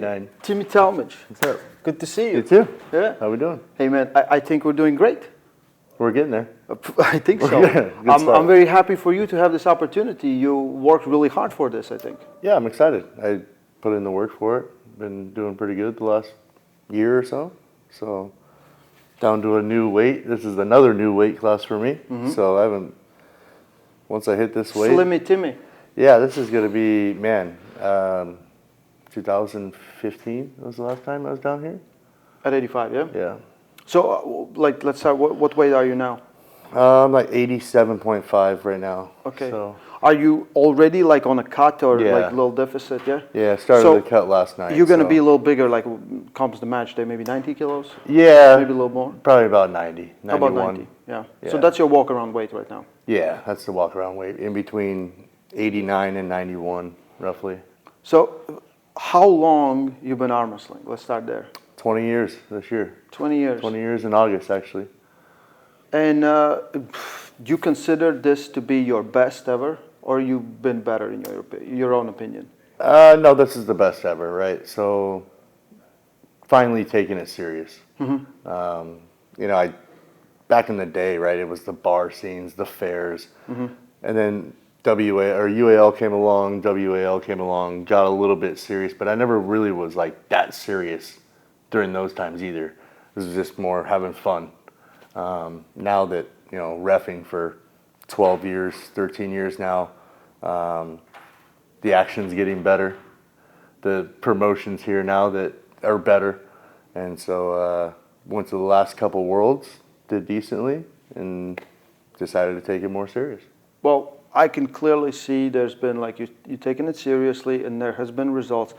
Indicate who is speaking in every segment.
Speaker 1: Timmy Tallmadge.
Speaker 2: What's up?
Speaker 1: Good to see you.
Speaker 2: You too.
Speaker 1: Yeah.
Speaker 2: How we doing?
Speaker 1: Hey man, I think we're doing great.
Speaker 2: We're getting there.
Speaker 1: I think so. I'm very happy for you to have this opportunity. You worked really hard for this, I think.
Speaker 2: Yeah, I'm excited. I put in the work for it. Been doing pretty good the last year or so. So down to a new weight. This is another new weight class for me. So I haven't. Once I hit this weight.
Speaker 1: Slimmy Timmy.
Speaker 2: Yeah, this is gonna be 2015 was the last time I was down here.
Speaker 1: At 85, yeah?
Speaker 2: Yeah.
Speaker 1: So, let's start. What weight are you now?
Speaker 2: I'm like 87.5 right now.
Speaker 1: Okay.
Speaker 2: So.
Speaker 1: Are you already like on a cut or
Speaker 2: Yeah.
Speaker 1: like a little deficit, yeah?
Speaker 2: Yeah, started the cut last night.
Speaker 1: You're going to be a little bigger, like comes the match day, maybe 90 kilos?
Speaker 2: Yeah.
Speaker 1: Maybe a little more?
Speaker 2: Probably about 90, 91.
Speaker 1: About 90, yeah. So that's your walk-around weight right now?
Speaker 2: Yeah, that's the walk-around weight, in between 89 and 91, roughly.
Speaker 1: So how long you been arm wrestling? Let's start there.
Speaker 2: 20 years this year.
Speaker 1: 20 years?
Speaker 2: 20 years in August, actually.
Speaker 1: And do you consider this to be your best ever? Or you've been better in your own opinion?
Speaker 2: No, this is the best ever, right? So finally taking it serious. You know, back in the day, right, it was the bar scenes, the fairs, and then UAL came along, WAL came along, got a little bit serious, but I never really was like that serious during those times either. This was just more having fun. Now that, you know, reffing for 12 years, 13 years now, the action's getting better. The promotions here now that are better. And so went to the last couple Worlds, did decently, and decided to take it more serious.
Speaker 1: Well, I can clearly see there's been, like, you're taking it seriously, and there has been results.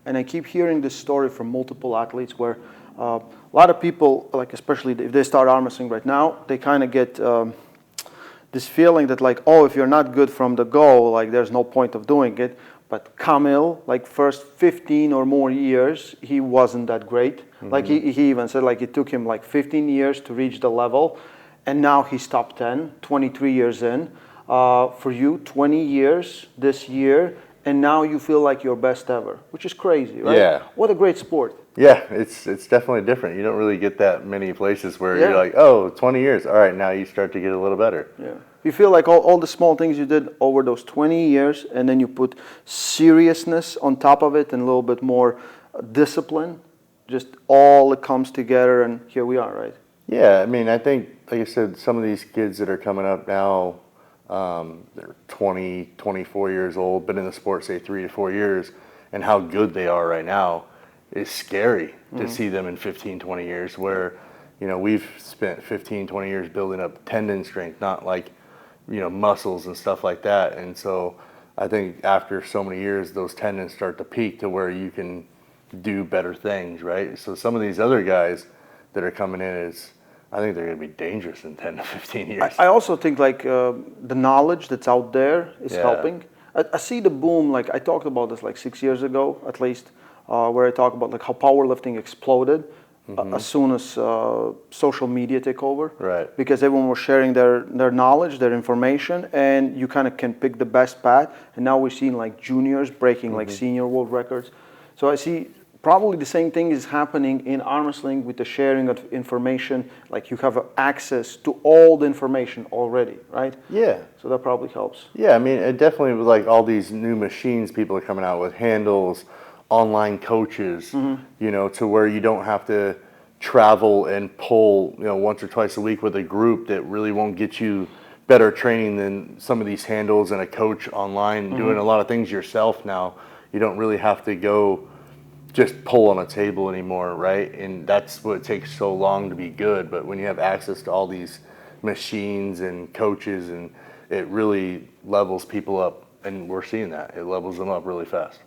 Speaker 1: And I keep hearing this story from multiple athletes where a lot of people, like especially if they start arm wrestling right now, they kind of get this feeling that like, oh, if you're not good from the go, like there's no point of doing it. But Kamil, like first 15 or more years, he wasn't that great. Like he even said like it took him like 15 years to reach the level. And now he's top 10, 23 years in. For you, 20 years this year. And now you feel like your best ever, which is crazy, right?
Speaker 2: Yeah.
Speaker 1: What a great sport.
Speaker 2: Yeah, it's definitely different. You don't really get that many places where you're like, oh, 20 years. All right, now you start to get a little better.
Speaker 1: Yeah. You feel like all the small things you did over those 20 years, and then you put seriousness on top of it and a little bit more discipline, just all it comes together, and here we are, right?
Speaker 2: Yeah, I mean, I think, like I said, some of these kids that are coming up now, they're 20, 24 years old, been in the sport, say, 3 to 4 years, and how good they are right now is scary to see them in 15, 20 years where, you know, we've spent 15, 20 years building up tendon strength, not like, you know, muscles and stuff like that. And so I think after so many years, those tendons start to peak to where you can do better things, right? So some of these other guys that are coming in I think they're going to be dangerous in 10 to 15 years.
Speaker 1: I also think like the knowledge that's out there is helping. I see the boom, like I talked about this like 6 years ago at least, where I talk about like how powerlifting exploded as soon as social media took over.
Speaker 2: Right.
Speaker 1: Because everyone was sharing their knowledge, their information, and you kind of can pick the best path. And now we're seeing like juniors breaking like senior world records. So I see probably the same thing is happening in arm wrestling with the sharing of information. Like you have access to all the information already, right?
Speaker 2: Yeah.
Speaker 1: So that probably helps.
Speaker 2: Yeah, I mean, it definitely with like all these new machines people are coming out with, handles, online coaches, you know, to where you don't have to travel and pull, you know, once or twice a week with a group that really won't get you better training than some of these handles and a coach online doing a lot of things yourself now. You don't really have to go just pull on a table anymore, right? And that's what it takes so long to be good. But when you have access to all these machines and coaches, and it really levels people up, and we're seeing that. It levels them up really fast.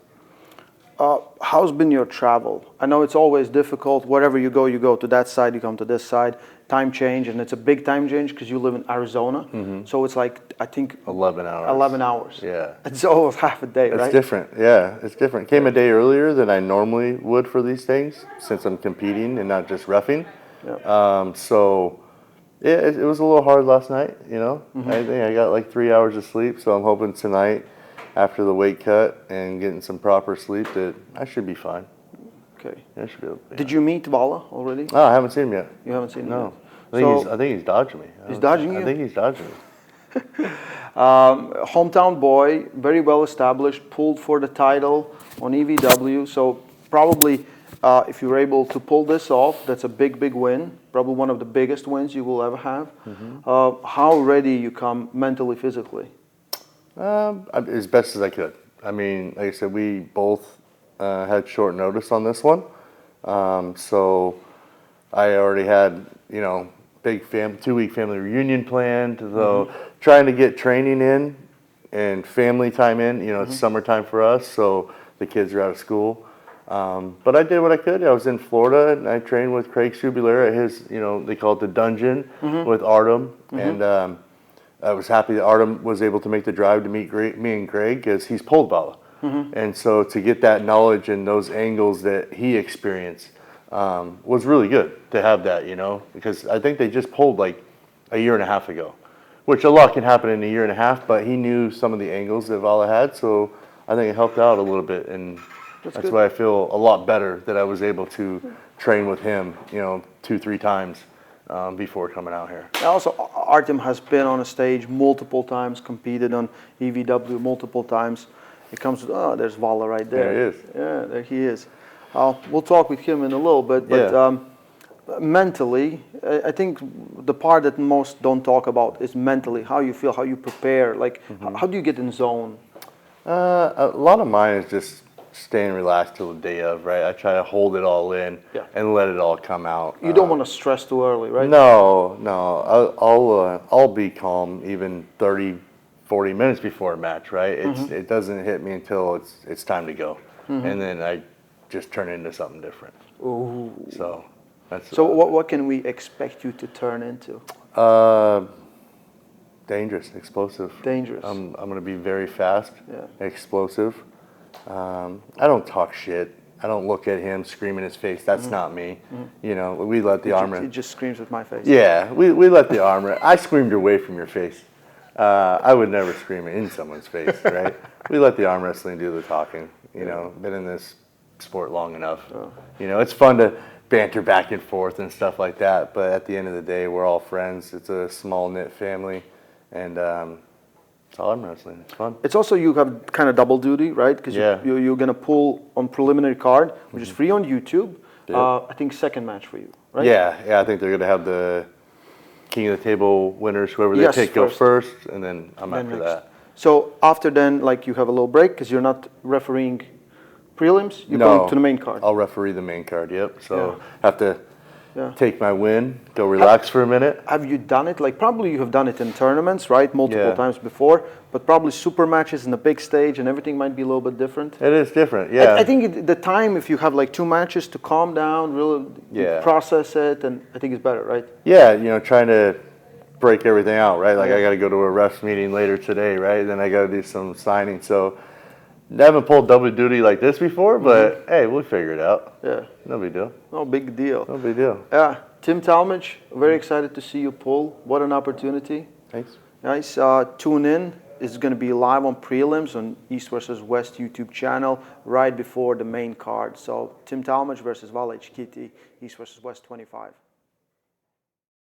Speaker 1: How's been your travel? I know it's always difficult. Wherever you go to that side, you come to this side. Time change, and it's a big time change because you live in Arizona. So it's like, I think
Speaker 2: 11 hours.
Speaker 1: 11 hours.
Speaker 2: Yeah.
Speaker 1: It's almost half a day, right?
Speaker 2: It's different. Yeah, it's different. Came a day earlier than I normally would for these things since I'm competing and not just reffing.
Speaker 1: Yep.
Speaker 2: So yeah, it was a little hard last night, you know. I think I got like 3 hours of sleep, so I'm hoping tonight after the weight cut and getting some proper sleep that I should be fine.
Speaker 1: Okay.
Speaker 2: Yeah, should be able, yeah.
Speaker 1: Did you meet Vala already?
Speaker 2: Oh, I haven't seen him yet.
Speaker 1: You haven't seen him
Speaker 2: No.
Speaker 1: yet?
Speaker 2: I think he's dodging me.
Speaker 1: He's dodging you?
Speaker 2: I think he's dodging me.
Speaker 1: Hometown boy, very well established, pulled for the title on EVW. So probably if you're able to pull this off, that's a big, big win. Probably one of the biggest wins you will ever have. How ready you come mentally, physically?
Speaker 2: As best as I could. I mean, like I said, we both had short notice on this one. So I already had, you know, big 2-week family reunion planned. So trying to get training in and family time in, you know, it's summertime for us, so the kids are out of school. But I did what I could. I was in Florida and I trained with Craig Subular at his, you know, they call it the dungeon with Artem. And I was happy that Artem was able to make the drive to meet me and Greg because he's pulled Vala. And so to get that knowledge and those angles that he experienced was really good to have that, you know, because I think they just pulled like a year and a half ago, which a lot can happen in a year and a half, but he knew some of the angles that Vala had, so I think it helped out a little bit, and that's why I feel a lot better that I was able to train with him, you know, 2-3 times before coming out here.
Speaker 1: Also, Artem has been on a stage multiple times, competed on EVW multiple times. It comes with, oh, there's Vala right there.
Speaker 2: There he is.
Speaker 1: Yeah, there he is. We'll talk with him in a little bit, but mentally, I think the part that most don't talk about is mentally, how you feel, how you prepare, like how do you get in zone?
Speaker 2: A lot of mine is just staying relaxed till the day of, right? I try to hold it all in and let it all come out.
Speaker 1: You don't want to stress too early, right?
Speaker 2: No. I'll be calm even 30-40 minutes before a match, right? It doesn't hit me until it's time to go, and then I just turn into something different.
Speaker 1: Ooh.
Speaker 2: So that's
Speaker 1: what can we expect you to turn into?
Speaker 2: Dangerous, explosive.
Speaker 1: Dangerous.
Speaker 2: I'm going to be very fast, explosive. I don't talk shit. I don't look at him, scream in his face. That's not me. You know, we let the arm.
Speaker 1: He just screams at my face.
Speaker 2: Yeah, we let the arm. I screamed away from your face. I would never scream in someone's face, right? We let the arm wrestling do the talking. You know, been in this sport long enough. You know, it's fun to banter back and forth and stuff like that, but at the end of the day, we're all friends. It's a small knit family, and it's all arm wrestling. It's fun.
Speaker 1: It's also, you have kind of double duty, right? Because you're going to pull on preliminary card, which is free on YouTube. I think second match for you, right?
Speaker 2: Yeah, I think they're going to have the King of the Table winners, whoever they pick, go first, and then I'm after that.
Speaker 1: So after then, like, you have a little break because you're not refereeing prelims, you're going to the main card.
Speaker 2: I'll referee the main card, so have to take my win, go relax for a minute.
Speaker 1: Have you done it? Like, probably you have done it in tournaments, right? Multiple times before, but probably super matches in the big stage and everything might be a little bit different.
Speaker 2: It is different, yeah.
Speaker 1: I think the time, if you have like 2 matches to calm down, really process it, and I think it's better, right?
Speaker 2: Yeah, you know, trying to break everything out, right? Like I got to go to a refs meeting later today, right? Then I got to do some signing, so never pulled double duty like this before, but hey, we'll figure it out. Yeah. No big deal.
Speaker 1: No big deal.
Speaker 2: No big deal.
Speaker 1: Yeah. Tim Tallmadge, very excited to see you pull. What an opportunity.
Speaker 2: Thanks.
Speaker 1: Nice. Tune in. It's going to be live on prelims on East vs. West YouTube channel right before the main card. So Tim Tallmadge versus Vala Kitty, East vs. West 25.